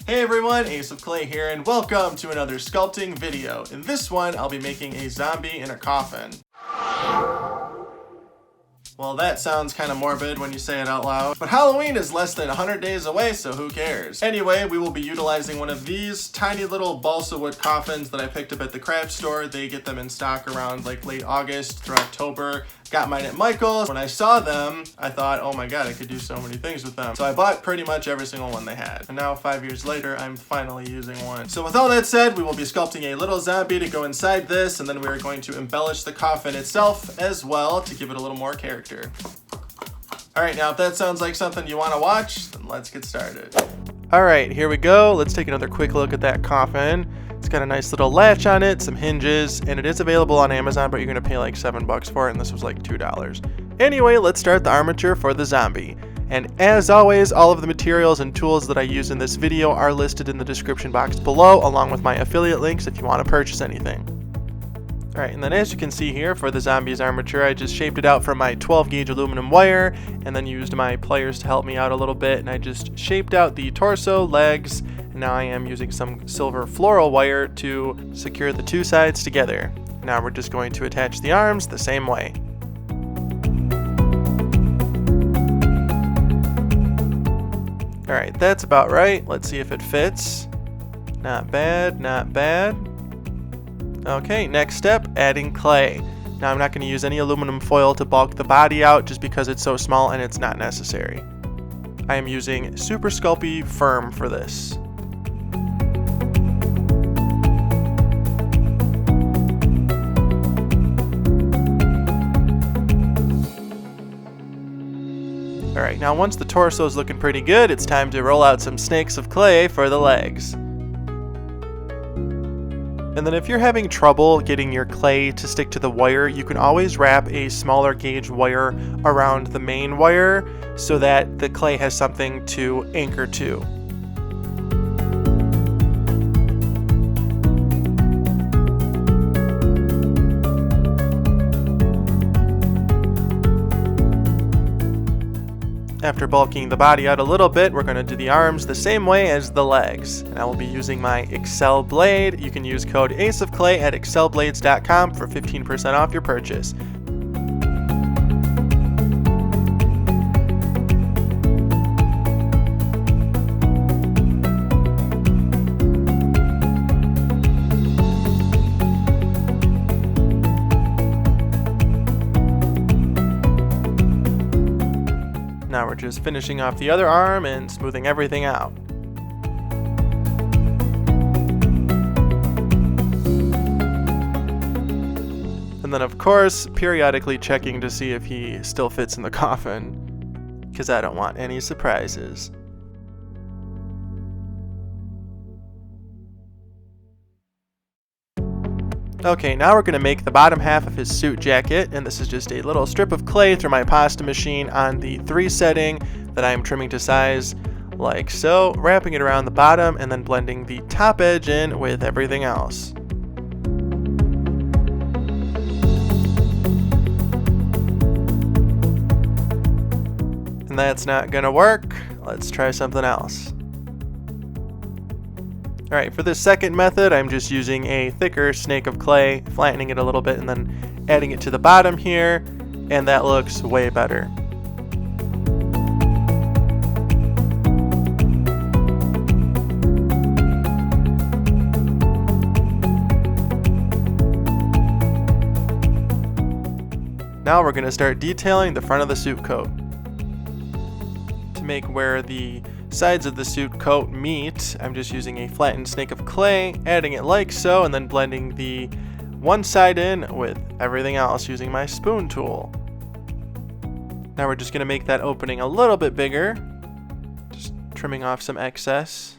Hey everyone, Ace of Clay here, and welcome to another sculpting video. In this one, I'll be making a zombie in a coffin. Well, that sounds kind of morbid when you say it out loud, but Halloween is less than 100 days away, so who cares? Anyway, we will be utilizing one of these tiny little balsa wood coffins that I picked up at the craft store. They get them in stock around like late August through October. Got mine at Michael's. When I saw them, I thought, oh my god, I could do so many things with them. So I bought pretty much every single one they had. And now 5 years later, I'm finally using one. So with all that said, we will be sculpting a little zombie to go inside this, and then we are going to embellish the coffin itself as well to give it a little more character. All right, now if that sounds like something you want to watch, then let's get started. All right, here we go. Let's take another quick look at that coffin. It's got a nice little latch on it, some hinges, and it is available on Amazon, but you're gonna pay like $7 for it, and this was like $2. Anyway, let's start the armature for the zombie. And as always, all of the materials and tools that I use in this video are listed in the description box below, along with my affiliate links if you want to purchase anything. All right, and then as you can see here, for the zombie's armature, I just shaped it out from my 12 gauge aluminum wire, and then used my pliers to help me out a little bit, and I just shaped out the torso, legs, and now I am using some silver floral wire to secure the two sides together. Now we're just going to attach the arms the same way. All right, that's about right. Let's see if it fits. Not bad, not bad. Okay, next step, adding clay. Now I'm not going to use any aluminum foil to bulk the body out just because it's so small and it's not necessary. I am using Super Sculpey Firm for this. Alright, now once the torso is looking pretty good, it's time to roll out some snakes of clay for the legs. And then if you're having trouble getting your clay to stick to the wire, you can always wrap a smaller gauge wire around the main wire so that the clay has something to anchor to. After bulking the body out a little bit, we're going to do the arms the same way as the legs. And I will be using my Excel blade. You can use code ACEOFCLAY at excelblades.com for 15% off your purchase. Now we're just finishing off the other arm and smoothing everything out. And then of course, periodically checking to see if he still fits in the coffin, because I don't want any surprises. Okay, now we're going to make the bottom half of his suit jacket, and this is just a little strip of clay through my pasta machine on the 3 setting that I am trimming to size like so, wrapping it around the bottom and then blending the top edge in with everything else. And that's not going to work. Let's try something else. Alright, for this second method, I'm just using a thicker snake of clay, flattening it a little bit, and then adding it to the bottom here, and that looks way better. Now we're going to start detailing the front of the suit coat. To make where the sides of the suit coat meet, I'm just using a flattened snake of clay, adding it like so, and then blending the one side in with everything else using my spoon tool. Now we're just going to make that opening a little bit bigger, just trimming off some excess.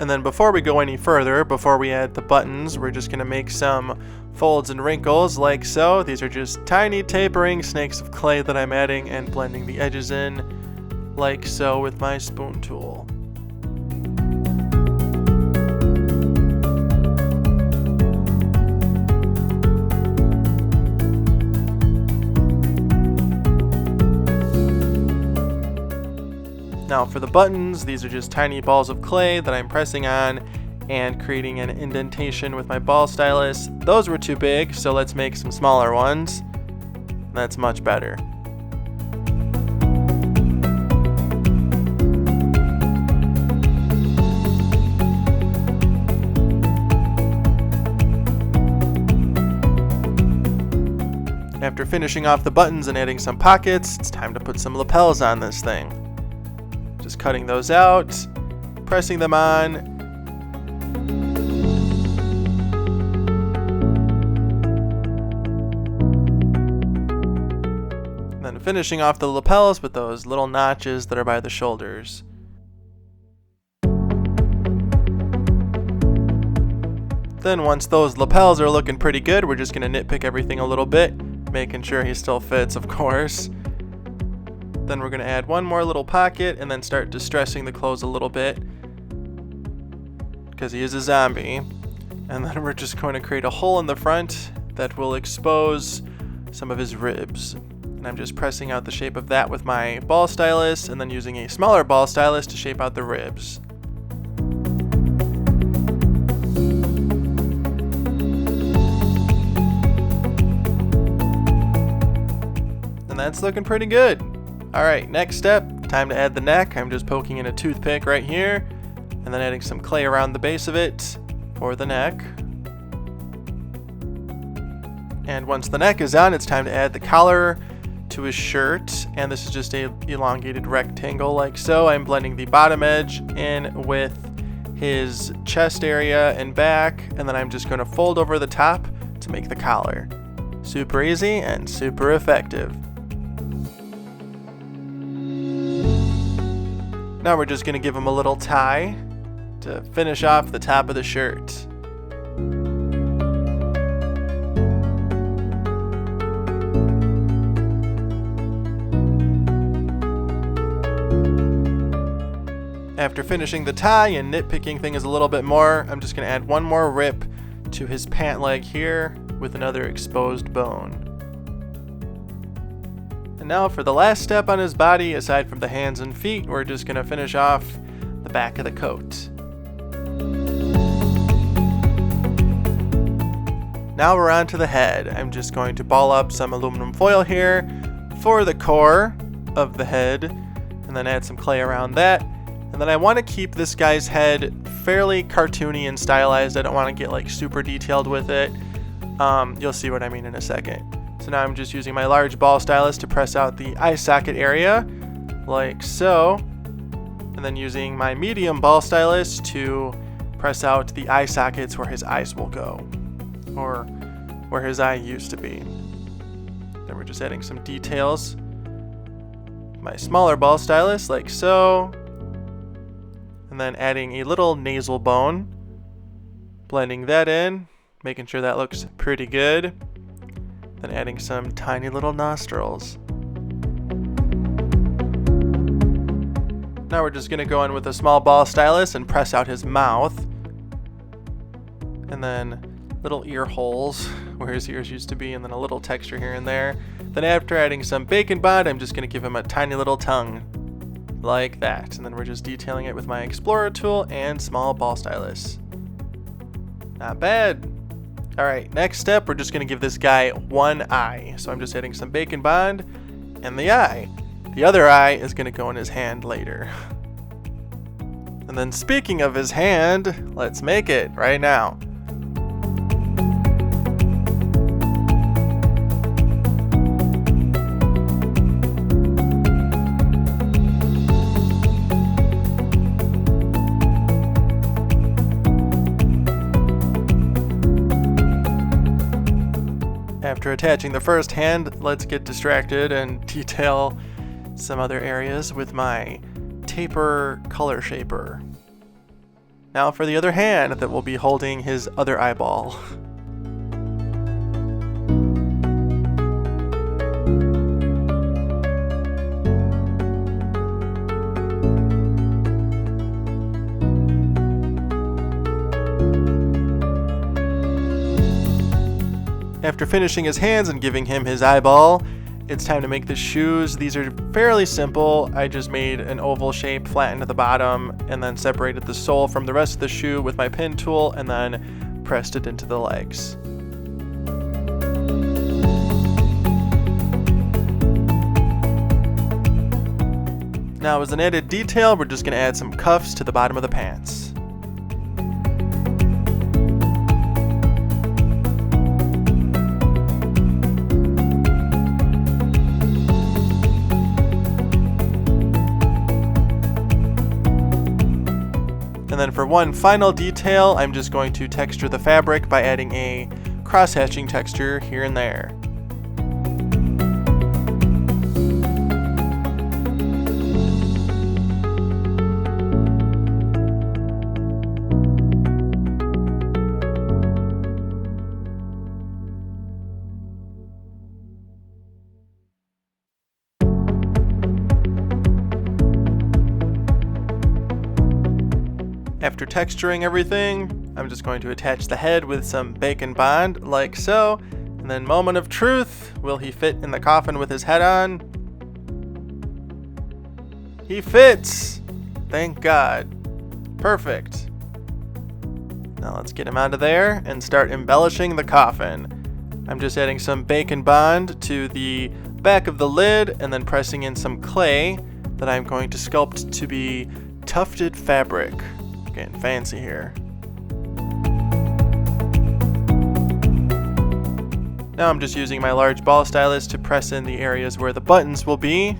And then before we go any further, before we add the buttons, we're just going to make some folds and wrinkles like so. These are just tiny tapering snakes of clay that I'm adding and blending the edges in like so with my spoon tool. Now for the buttons, these are just tiny balls of clay that I'm pressing on and creating an indentation with my ball stylus. Those were too big, so let's make some smaller ones. That's much better. After finishing off the buttons and adding some pockets, it's time to put some lapels on this thing. Just cutting those out, pressing them on. And then finishing off the lapels with those little notches that are by the shoulders. Then once those lapels are looking pretty good, we're just going to nitpick everything a little bit, making sure he still fits, of course. Then we're going to add one more little pocket and then start distressing the clothes a little bit, because he is a zombie. And then we're just going to create a hole in the front that will expose some of his ribs. And I'm just pressing out the shape of that with my ball stylus and then using a smaller ball stylus to shape out the ribs. That's looking pretty good. Alright, next step, time to add the neck. I'm just poking in a toothpick right here and then adding some clay around the base of it for the neck. And once the neck is on, it's time to add the collar to his shirt, and this is just a elongated rectangle like so. I'm blending the bottom edge in with his chest area and back, and then I'm just going to fold over the top to make the collar. Super easy and super effective. Now we're just going to give him a little tie to finish off the top of the shirt. After finishing the tie and nitpicking things a little bit more, I'm just going to add one more rip to his pant leg here with another exposed bone. And now for the last step on his body, aside from the hands and feet, we're just going to finish off the back of the coat. Now we're on to the head. I'm just going to ball up some aluminum foil here for the core of the head, and then add some clay around that. And then I want to keep this guy's head fairly cartoony and stylized. I don't want to get like super detailed with it. You'll see what I mean in a second. So now I'm just using my large ball stylus to press out the eye socket area, like so. And then using my medium ball stylus to press out the eye sockets where his eyes will go, or where his eye used to be. Then we're just adding some details. My smaller ball stylus, like so. And then adding a little nasal bone, blending that in, making sure that looks pretty good. Then adding some tiny little nostrils. Now we're just going to go in with a small ball stylus and press out his mouth. And then little ear holes where his ears used to be, and then a little texture here and there. Then after adding some bacon bond, I'm just going to give him a tiny little tongue. Like that. And then we're just detailing it with my Explorer tool and small ball stylus. Not bad. Alright, next step, we're just going to give this guy one eye. So I'm just adding some bacon bond and the eye. The other eye is going to go in his hand later. And then speaking of his hand, let's make it right now. After attaching the first hand, let's get distracted and detail some other areas with my taper color shaper. Now for the other hand that will be holding his other eyeball. After finishing his hands and giving him his eyeball, it's time to make the shoes. These are fairly simple. I just made an oval shape, flattened at the bottom, and then separated the sole from the rest of the shoe with my pin tool, and then pressed it into the legs. Now, as an added detail, we're just going to add some cuffs to the bottom of the pants. And then for one final detail, I'm just going to texture the fabric by adding a cross-hatching texture here and there. After texturing everything, I'm just going to attach the head with some bacon bond, like so. And then moment of truth, will he fit in the coffin with his head on? He fits! Thank God. Perfect. Now let's get him out of there and start embellishing the coffin. I'm just adding some bacon bond to the back of the lid and then pressing in some clay that I'm going to sculpt to be tufted fabric. Getting fancy here. Now I'm just using my large ball stylus to press in the areas where the buttons will be,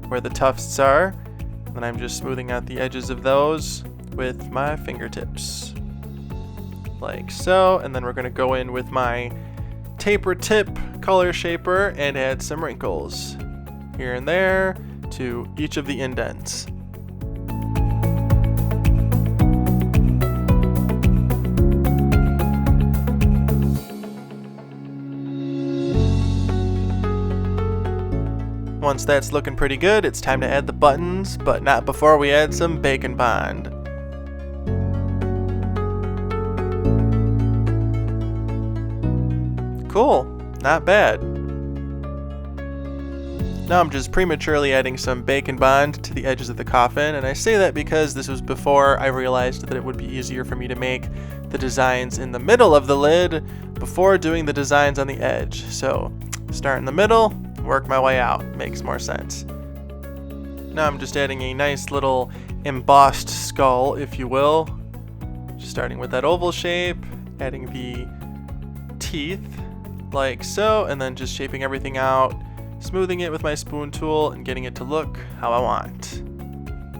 where the tufts are. And then I'm just smoothing out the edges of those with my fingertips. Like so. And then we're going to go in with my taper tip color shaper and add some wrinkles here and there to each of the indents. Once that's looking pretty good, it's time to add the buttons, but not before we add some bacon bond. Cool, not bad. Now I'm just prematurely adding some bacon bond to the edges of the coffin, and I say that because this was before I realized that it would be easier for me to make the designs in the middle of the lid before doing the designs on the edge. So start in the middle, work my way out. Makes more sense. Now I'm just adding a nice little embossed skull, if you will. Just starting with that oval shape, adding the teeth like so, and then just shaping everything out, smoothing it with my spoon tool and getting it to look how I want.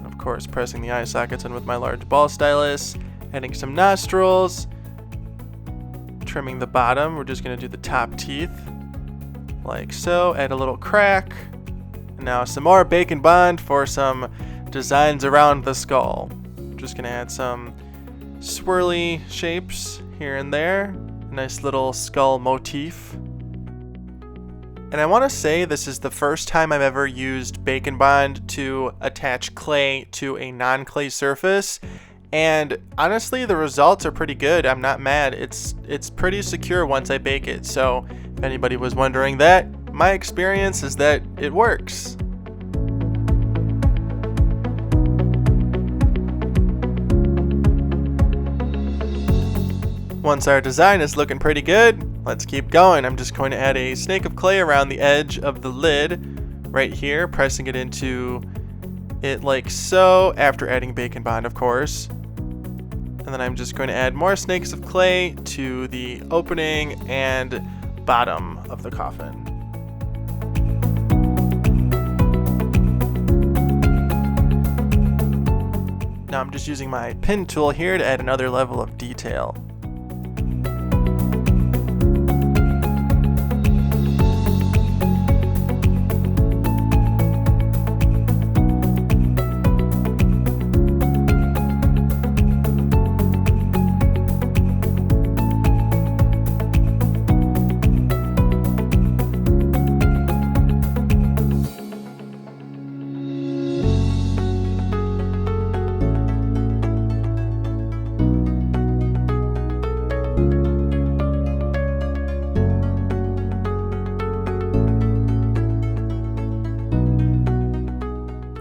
Of course, pressing the eye sockets in with my large ball stylus, adding some nostrils, trimming the bottom. We're just going to do the top teeth like so, add a little crack, and now some more bacon bond for some designs around the skull. Just gonna add some swirly shapes here and there, a nice little skull motif. And I want to say this is the first time I've ever used bacon bond to attach clay to a non-clay surface, and honestly the results are pretty good. I'm not mad. It's pretty secure once I bake it, so if anybody was wondering that, my experience is that it works. Once our design is looking pretty good, let's keep going. I'm just going to add a snake of clay around the edge of the lid right here, pressing it into it like so, after adding bacon bond, of course. And then I'm just going to add more snakes of clay to the opening and bottom of the coffin. Now I'm just using my pin tool here to add another level of detail.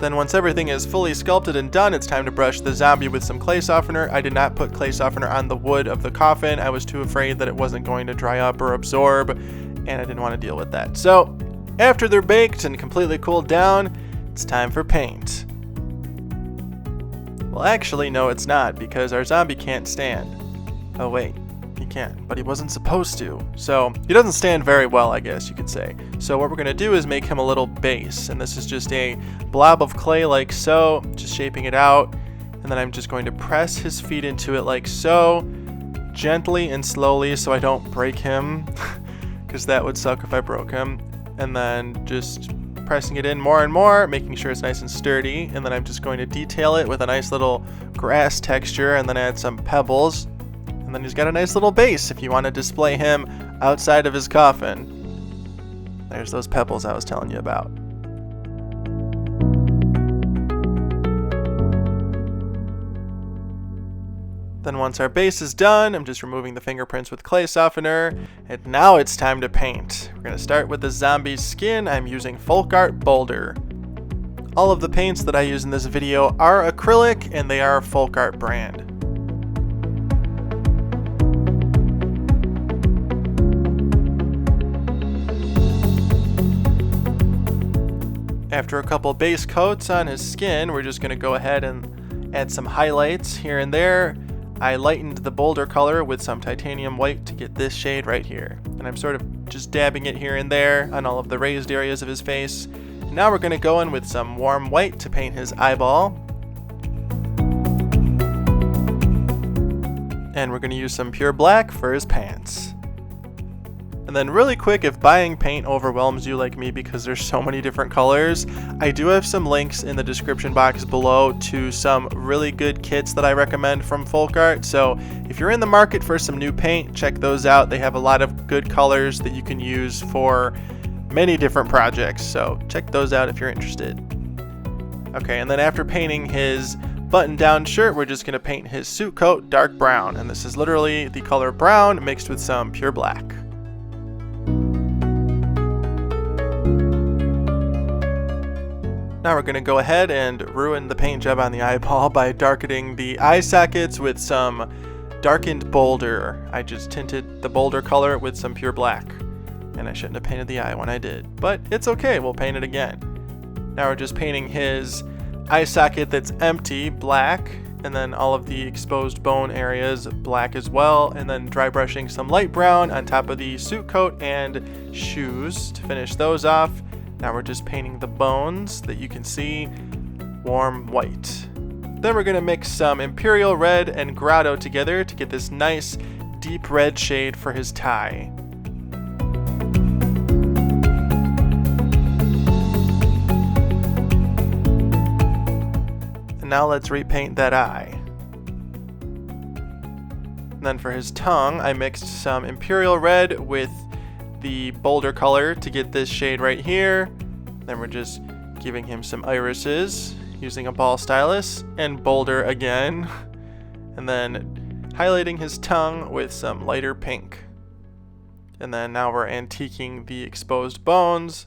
Then once everything is fully sculpted and done, it's time to brush the zombie with some clay softener. I did not put clay softener on the wood of the coffin. I was too afraid that it wasn't going to dry up or absorb, and I didn't want to deal with that. So after they're baked and completely cooled down, it's time for paint. Well, actually, no, it's not, because our zombie can't stand. Oh wait, he can, but he wasn't supposed to. So he doesn't stand very well, I guess you could say. So what we're gonna do is make him a little base, and this is just a blob of clay like so, just shaping it out, and then I'm just going to press his feet into it like so, gently and slowly so I don't break him, because that would suck if I broke him, and then just pressing it in more and more, making sure it's nice and sturdy, and then I'm just going to detail it with a nice little grass texture, and then add some pebbles, and then he's got a nice little base if you want to display him outside of his coffin. There's those pebbles I was telling you about. Then once our base is done, I'm just removing the fingerprints with clay softener, and now it's time to paint. We're going to start with the zombie's skin. I'm using Folk Art Boulder. All of the paints that I use in this video are acrylic, and they are a Folk Art brand. After a couple base coats on his skin, we're just going to go ahead and add some highlights here and there. I lightened the boulder color with some titanium white to get this shade right here. And I'm sort of just dabbing it here and there on all of the raised areas of his face. And now we're going to go in with some warm white to paint his eyeball. And we're going to use some pure black for his pants. And then really quick, if buying paint overwhelms you like me because there's so many different colors, I do have some links in the description box below to some really good kits that I recommend from Folk Art. So if you're in the market for some new paint, check those out. They have a lot of good colors that you can use for many different projects. So check those out if you're interested. Okay, and then after painting his button-down shirt, we're just going to paint his suit coat dark brown. And this is literally the color brown mixed with some pure black. Now we're going to go ahead and ruin the paint job on the eyeball by darkening the eye sockets with some darkened boulder. I just tinted the boulder color with some pure black. And I shouldn't have painted the eye when I did. But it's okay, we'll paint it again. Now we're just painting his eye socket that's empty black, and then all of the exposed bone areas black as well, and then dry brushing some light brown on top of the suit coat and shoes to finish those off. Now we're just painting the bones that you can see warm white. Then we're going to mix some Imperial Red and Grotto together to get this nice deep red shade for his tie. And now let's repaint that eye. And then for his tongue, I mixed some Imperial Red with the boulder color to get this shade right here. Then we're just giving him some irises using a ball stylus and boulder again, and then highlighting his tongue with some lighter pink. And then now we're antiquing the exposed bones.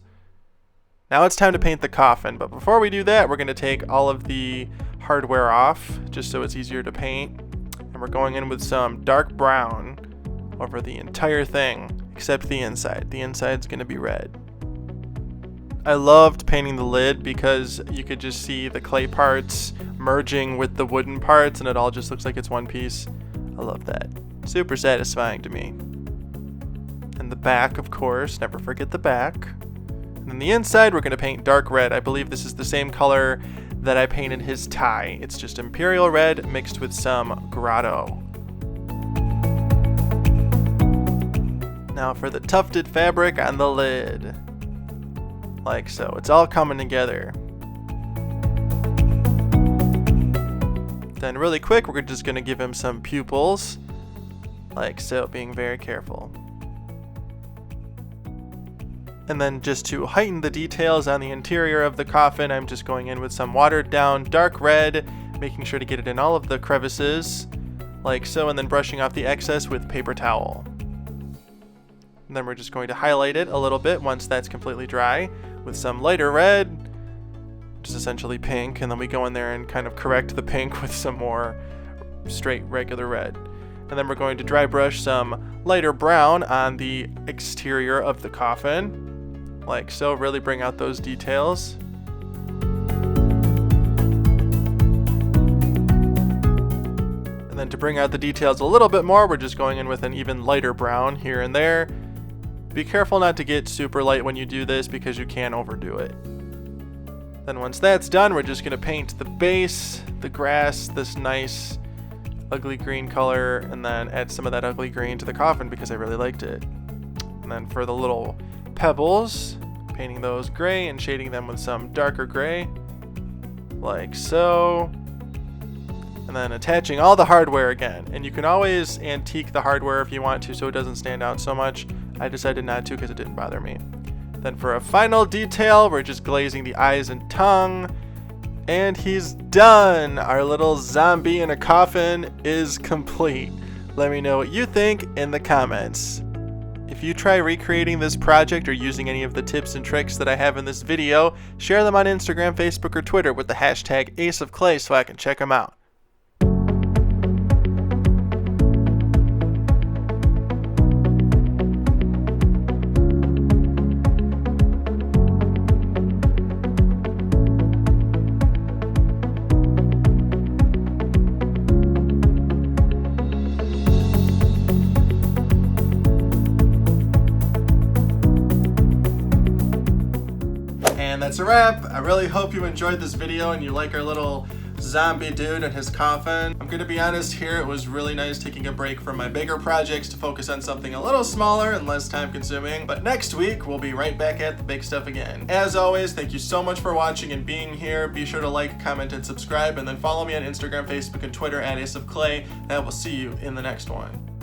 Now it's time to paint the coffin, but before we do that, we're going to take all of the hardware off just so it's easier to paint, and we're going in with some dark brown over the entire thing except the inside. The inside's going to be red. I loved painting the lid because you could just see the clay parts merging with the wooden parts, and it all just looks like it's one piece. I love that. Super satisfying to me. And the back, of course, never forget the back. And then the inside, we're going to paint dark red. I believe this is the same color that I painted his tie. It's just Imperial Red mixed with some Grotto. Now for the tufted fabric on the lid. Like so. It's all coming together. Then really quick, we're just going to give him some pupils. Like so, being very careful. And then just to heighten the details on the interior of the coffin, I'm just going in with some watered down dark red, making sure to get it in all of the crevices. Like so, and then brushing off the excess with paper towel. And then we're just going to highlight it a little bit once that's completely dry with some lighter red, which is essentially pink, and then we go in there and kind of correct the pink with some more straight regular red. And then we're going to dry brush some lighter brown on the exterior of the coffin, like so. Really bring out those details. And then to bring out the details a little bit more, we're just going in with an even lighter brown here and there. Be careful not to get super light when you do this because you can overdo it. Then once that's done, we're just going to paint the base, the grass, this nice ugly green color, and then add some of that ugly green to the coffin because I really liked it. And then for the little pebbles, painting those gray and shading them with some darker gray, like so. And then attaching all the hardware again. And you can always antique the hardware if you want to so it doesn't stand out so much. I decided not to because it didn't bother me. Then for a final detail, we're just glazing the eyes and tongue. And he's done! Our little zombie in a coffin is complete. Let me know what you think in the comments. If you try recreating this project or using any of the tips and tricks that I have in this video, share them on Instagram, Facebook, or Twitter with the hashtag AceOfClay so I can check them out. And that's a wrap. I really hope you enjoyed this video and you like our little zombie dude and his coffin. I'm gonna be honest here, it was really nice taking a break from my bigger projects to focus on something a little smaller and less time consuming. But next week, we'll be right back at the big stuff again. As always, thank you so much for watching and being here. Be sure to like, comment, and subscribe, and then follow me on Instagram, Facebook, and Twitter at AceOfClay, and I will see you in the next one.